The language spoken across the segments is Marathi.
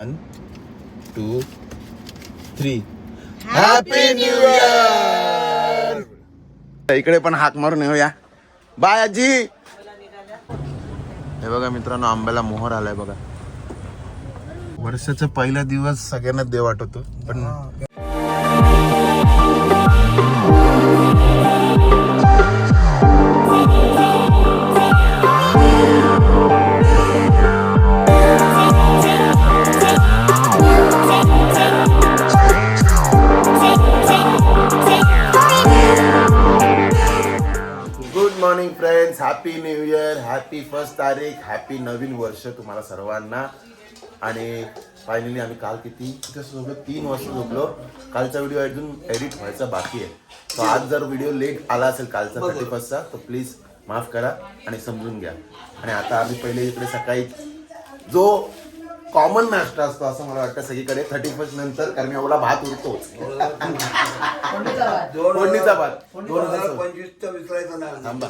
1, 2, 3. Happy new year. इकडे पण हाक मारून येऊया. बाय आजी. हे बघा मित्रांनो, आंब्याला मोहर आलाय बघा. वर्षाचा पहिला दिवस सगळ्यांना देव वाटतो, पण good morning friends, happy new year, happy first तारीख, हॅपी नवीन वर्ष तुम्हाला सर्वांना. आणि फायनली आम्ही काल किती झोपलो, 3 वाजता झोपलो. कालचा व्हिडिओ अजून एडिट व्हायचा बाकी आहे. तो आज जर व्हिडिओ लेट आला असेल कालचा 31चा, तर प्लीज माफ करा आणि समजून घ्या. आणि आता आम्ही पहिले इकडे सकाळी जो कॉमन नाश्ता असतो असं मला वाटतं सगळीकडे 31 नंतर, कारण एवढा भात उरतोच. फोडणीचा भात 2025चा विसरायचा नाही. थांबा,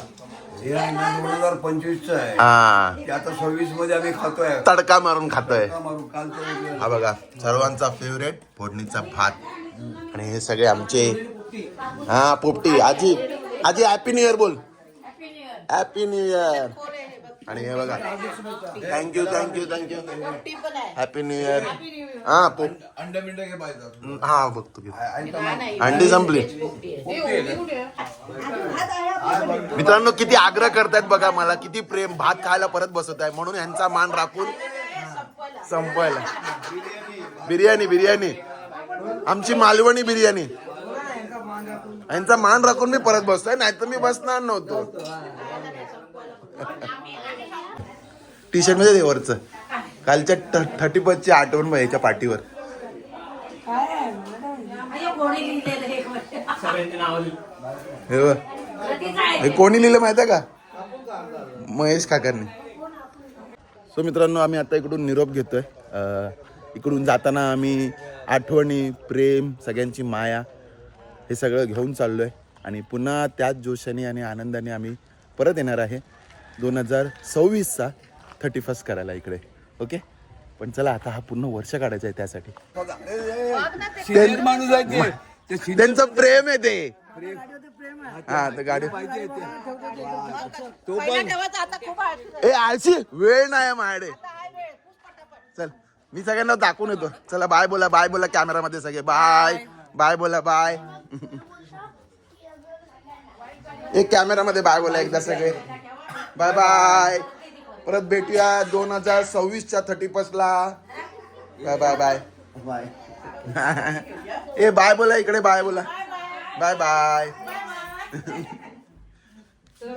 हे आहे ना 2025चा आहे. हा ते आता 26 मध्ये आम्ही खातोय. तडका मारून खातोय. मारून कालचं हा बघा, सर्वांचा फेवरेट फोडणीचा भात. आणि हे सगळे आमचे हा पोपटी. आजी आजी हॅपी न्यू इयर बोल. Happy new year. आणि हे बघा, thank you thank you thank you. Happy new year. हा अंडे बिंडे घे पाहिजे. हा बघतो की अंडी संपली. मित्रांनो किती आग्रह करतायत बघा, मला किती प्रेम. भात खायला परत बसत आहे म्हणून यांचा मान राखून संपवायला. बिर्याणी बिर्याणी आमची मालवणी बिर्याणी. यांचा मान राखून मी परत बसतोय, नाही तर मी बसणार नव्हतो. टी शर्ट मध्ये वरच कालच्या 31ची आठवण याच्या पाठीवर. हे कोणी लिहिलं माहिती आहे का? महेश काकांनी. सो मित्रांनो, आम्ही आता इकडून निरोप घेतोय. इकडून जाताना आम्ही आठवणी, प्रेम, सगळ्यांची माया हे सगळं घेऊन चाललोय. आणि पुन्हा त्याच जोशाने आणि आनंदाने आम्ही परत येणार आहे 2026चा 31 करायला इकडे. ओके, पण चला आता हा पूर्ण वर्ष काढायचा आहे त्यासाठी. माणूस आहे ते. त्यांचं प्रेम आहे ते. हा तर गाडी ए आळशी वेळ नाही माझ्याकडे. चल मी सगळ्यांना दाखवून येतो. चला बाय बोला, बाय बोला कॅमेरामध्ये सगळे. बाय बाय बोला, बाय. एक कॅमेरामध्ये बाय बोला एकदा सगळे. Bye bye. परत भेटूया 2026च्या 31 ला. Bye bye bye bye. ए बाय बोला इकडे, बाय बोला. Bye bye.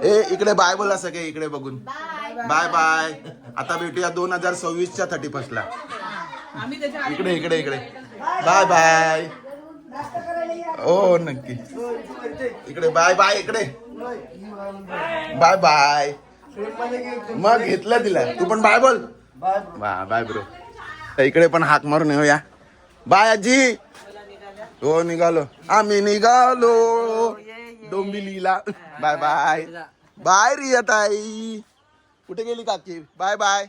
ए इकडे बाय बोला सगळे इकडे बघून. Bye bye. आता भेटूया 2026च्या 31 ला. इकडे इकडे इकडे. Bye bye. हो नक्की इकडे. बाय बाय इकडे. Bye bye. मग घेतलं तिला. तू पण बाय बोल. Bye bro. इकडे पण हाक मारून येऊया. बाय आजी. हो निघालो आम्ही, निघालो डोंबिवलीला. Bye bye. बाय रिया ताई. कुठे गेली काकी? Bye bye.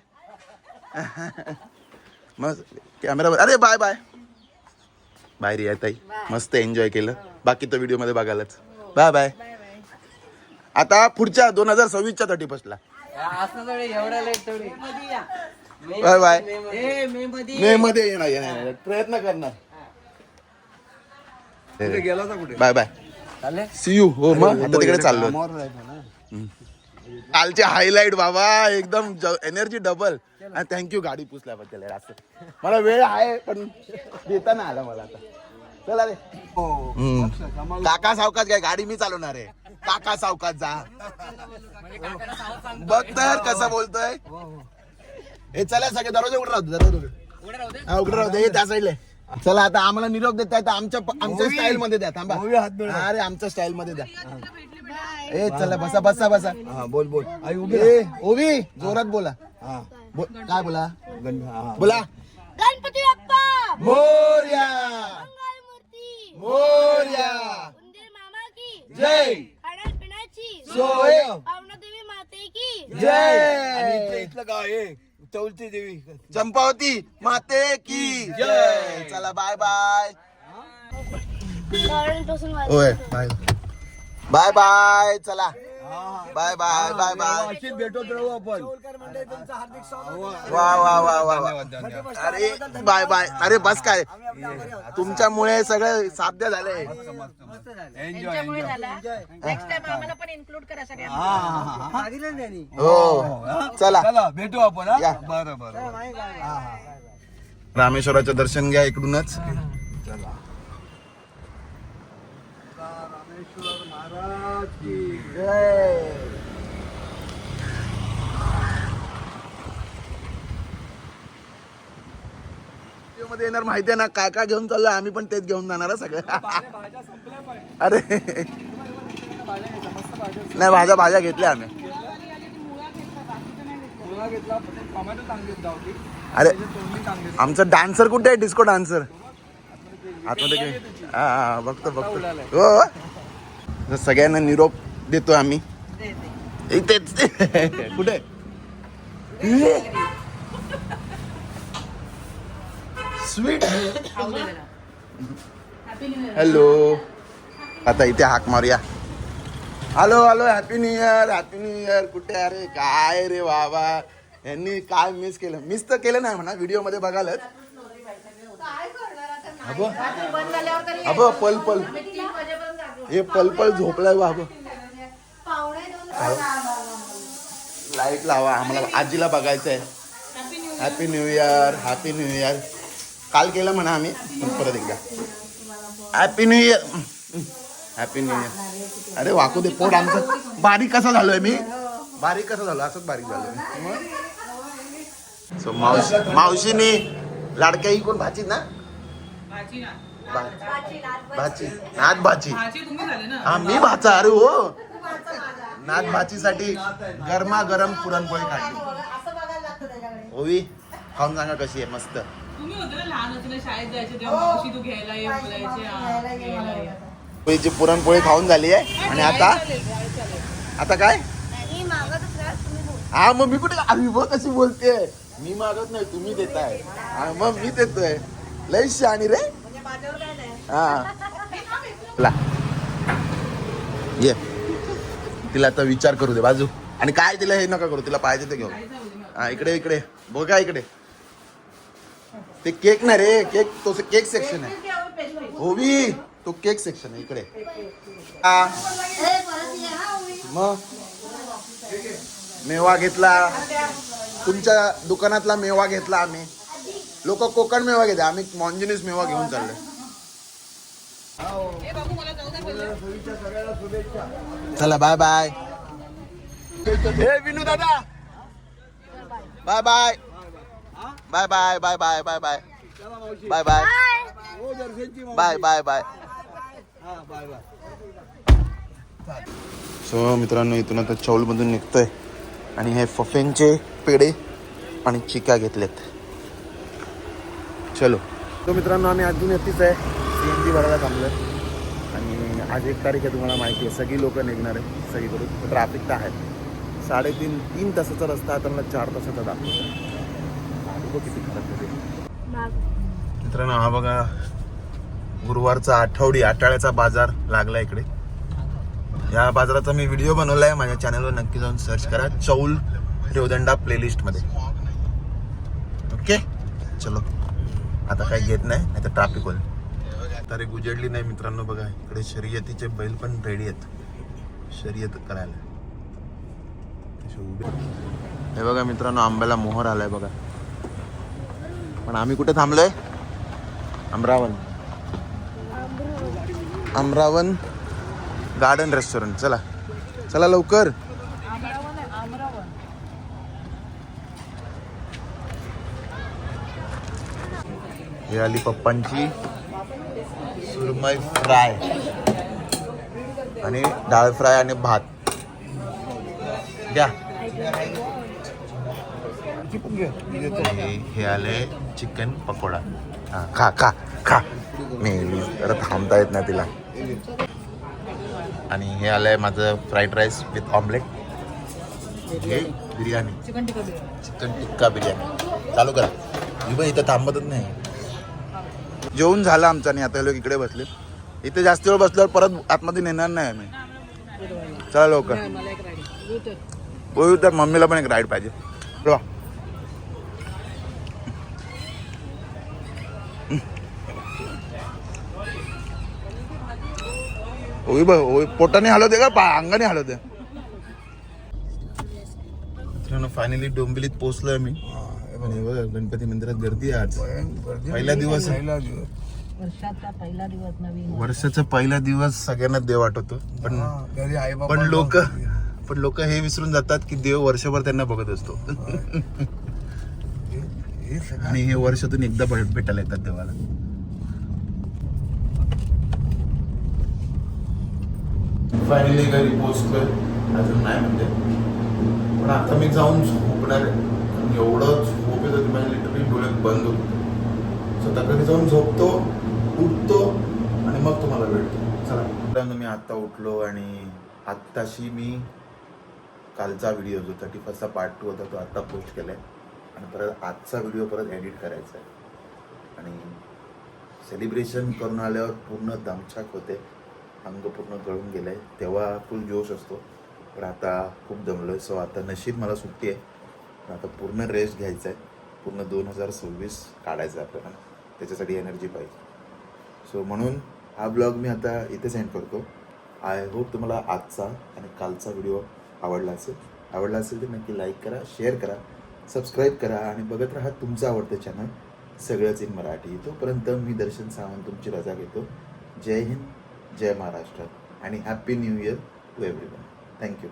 मग कॅमेरा. अरे बाय बाय. बाय रिया ताई. मस्त एन्जॉय केलं. बाकी तर व्हिडिओ मध्ये बघायलाच. Bye bye. आता पुढच्या 2026च्या 31 ला. Bye bye. मे मध्ये येणार, प्रयत्न करणार. गेला होता कुठे? Bye bye. See you. हो मग आता तिकडे चाललो. कालचे हायलाइट बाबा, एकदम एनर्जी डबल. आणि थँक्यू गाडी पुसल्याबद्दल. असं मला वेळ आहे पण देता नाही आला मला. आता चला रे. काका सावकाश काय, गाडी मी चालवणार आहे. काका सावकाश जा. बघ तर कसं बोलतोय. हे चला सगळे दरवाजा उघडा राहतो. दरवाजा हा उघडा राहतो. हे त्या साईडला. चला आता आम्हाला निरोप देताय तर आमच्या स्टाईल मध्ये द्या. थांबा. अरे आमच्या स्टाईल मध्ये द्या. ए चला बसा बसा बसा. बोल बोल. आई ओवी जोरात बोला. काय बोला? बोला. गणपती बाप्पा मोरया. मोरया. उंदीर मामा की जय. खाण्यापिण्याची सोय. पावना देवी माते की जय. इथलं गाव आहे चौलची देवी चंपावती माते की जय. चला बाय बाय. होय बाय बाय बाय. चला बाय बाय बाय बाय. अशीच भेटत राहू आपण. वा वा वा वा वा. धन्यवाद धन्यवाद. अरे बाय बाय. अरे बस काय तुमच्यामुळे सगळं साध्य झालंय. Enjoy enjoy. नेक्स्ट टाइम आम्हाला पण इन्क्लूड करा सगळ्यांना. हो चला चला भेटू आपण हा? या. बरं बरं. रामेश्वराचं दर्शन घ्या इकडूनच. रामेश्वर महाराज की मध्ये येणार माहितीये ना काय काय घेऊन चाललोय आम्ही पण तेच घेऊन जाणार सगळं. अरे नाही भाज्या घेतल्या आम्ही. अरे आमचा डान्सर कुठे आहे? डिस्को डान्सर आतमध्ये हा बघतो हो. सगळ्यांना निरोप देतो आम्ही इथेच. कुठे स्वीट. हॅलो आता इथे हाक मारूया. Hello hello happy new year happy new year. कुठे अरे काय रे बाबा यांनी काय मिस केलं. मिस तर केलं नाही म्हणा व्हिडिओ मध्ये बघालच. अबो पल पल हे पल पल झोपलाय बाबा. लाईट लावा आम्हाला आजीला बघायचंय. Happy new year happy new year. काल केलं म्हणा आम्ही परत एकदा happy new year happy new year. अरे वाकू दे पोट आमचं. बारीक कसा झालोय मी बारीक कसा झालो असंच बारीक झालोय. सो मावशीने लाडक्या ही कोण भाची ना भाची नाथ भाची. हा मी भाचा. अरे हो नाथ भाचीसाठी गरमागरम पुरणपोळी काढली. ओवी खाऊन सांगा कशी आहे. मस्त. तुम्ही होते ना लहान होते ना शाळेत जायचे तेव्हा मावशी तू घ्यायला ये बोलायचे घ्यायला ये. पोळीची पुरणपोळी खाऊन झाली आहे आणि आता काय हा मग मी कुठे अरे बघ कशी बोलते. मी मागत नाही तुम्ही देताय. हा मग मी देतोय. लय शहाणी रे. हा ये तिला आता विचार करू दे बाजू. आणि काय तिला हे नका करू. तिला पाहिजे ते घेऊ. हा इकडे इकडे बघा इकडे. ते केक ना रे केक तो केक सेक्शन आहे. ओवी तो केक सेक्शन आहे इकडे. हा मग मेवा घेतला तुमच्या दुकानातला मेवा घेतला आम्ही. लोक कोकण मेवा घेते आम्ही मॉन्जिनिस मेवा घेऊन चाललोय. चला बाय बाय. हे विनू दादा bye bye bye bye bye bye bye bye bye bye bye bye bye. So मित्रांनो इथून आता चौलमधून निघतोय आणि हे फफेंचे पेढे आणि चिका घेतलेत. चलो. तो मित्रांनो आम्ही अजून येतीच आहे. CNG भरायला थांबलोय आणि आज 1 तारीख आहे. तुम्हाला माहिती आहे सगळी लोक निघणार आहे सगळीकडून. ट्रॅफिक तर आहे. 3.5 तासाचा रस्ता आहे. त्यांना 4 तासाचा दाखवतो. किती खराब होते मित्रांनो. हा बघा गुरुवारचा आठवड्याचा बाजार लागला इकडे. या बाजाराचा मी व्हिडिओ बनवलाय माझ्या चॅनलवर. नक्की जाऊन सर्च करा चौल रेवदंडा प्लेलिस्ट मध्ये. ओके चलो. आता काही घेत नाही तर ट्रॅफिक होईल. तारीख उजेडली नाही मित्रांनो. बघा इकडे शर्यतीचे बैल पण रेडी आहेत शर्यत करायला. हे बघा मित्रांनो आंब्याला मोहर आलाय बघा. पण आम्ही कुठे थांबलोय? अमरावन गार्डन रेस्टॉरंट. चला चला लवकर. हे आली पप्पांची सुरमई फ्राय आणि डाळ फ्राय आणि भात घ्या. हे आले चिकन पकोडा. हा खा खा खा. मी जरा थांबता येत नाही तिला. आणि हे आलंय माझं फ्राईड राईस विथ ऑमलेट. हे बिर्याणी चिकन टिक्का बिर्याणी. चालू करा. ही पण इथं थांबतच नाही. जेवून झालं आमचं आणि आता लोक इकडे बसले. इथे जास्त वेळ बसल्यावर परत आतमध्ये नेणार नाही आम्ही. चला लवकर. मला एक राईड बोलू तर मम्मीला पण एक राईड पाहिजे. चला. ओई बघ ओई पोटाने हलवते का अंगाने हलवते. फायनली डोंबिवलीत पोहोचलोय मी. आणि बघा गणपती मंदिरात गर्दी आहे आज. पहिला दिवस आहे. पहिला दिवस. वर्षाचा पहिला दिवस नवीन वर्षाचा पहिला दिवस सगळ्यांना देव वाटतो. पण हा, घरी आई बाबा पण लोक हे विसरून जातात की देव वर्षभर त्यांना बघत असतो. हे सगळं आणि हे वर्षातून एकदा भेटायला येतात देवाला. फायनली घरी पोहोचलोय. अजून नाही म्हणजे पण आता मी जाऊन झोपणार आहे. एवढं झोप येत होती माझे लिटरली डोळे बंद होते. स्वतः घरी जाऊन झोपतो, उठतो आणि मग तुम्हाला भेटतो. चला मी आत्ता उठलो आणि आत्ताशी मी कालचा व्हिडिओ जो 31st पार्ट 2 होता तो आत्ता पोस्ट केलाय. आणि परत आजचा व्हिडिओ परत एडिट करायचा आहे. आणि सेलिब्रेशन करून आल्यावर पूर्ण दमछाक होते. अंग पूर्ण गळून गेलंय. तेव्हा फुल जोश असतो. पण आता खूप दमलोय. सो आता नशीब मला सुट्टी आहे. पण आता पूर्ण रेस्ट घ्यायचा आहे. पूर्ण 2026 काढायचं आहे आपल्याला. त्याच्यासाठी एनर्जी पाहिजे. सो म्हणून हा ब्लॉग मी आता इथेच एंड करतो. आय होप तुम्हाला आजचा आणि कालचा व्हिडिओ आवडला असेल तर नक्की लाईक करा, शेअर करा, सबस्क्राईब करा आणि बघत राहा तुमचं आवडतं चॅनल सगळंच इन मराठी. तोपर्यंत मी दर्शन सावंत तुमची रजा घेतो. जय हिंद, जय महाराष्ट्र आणि happy new year to everyone. Thank you.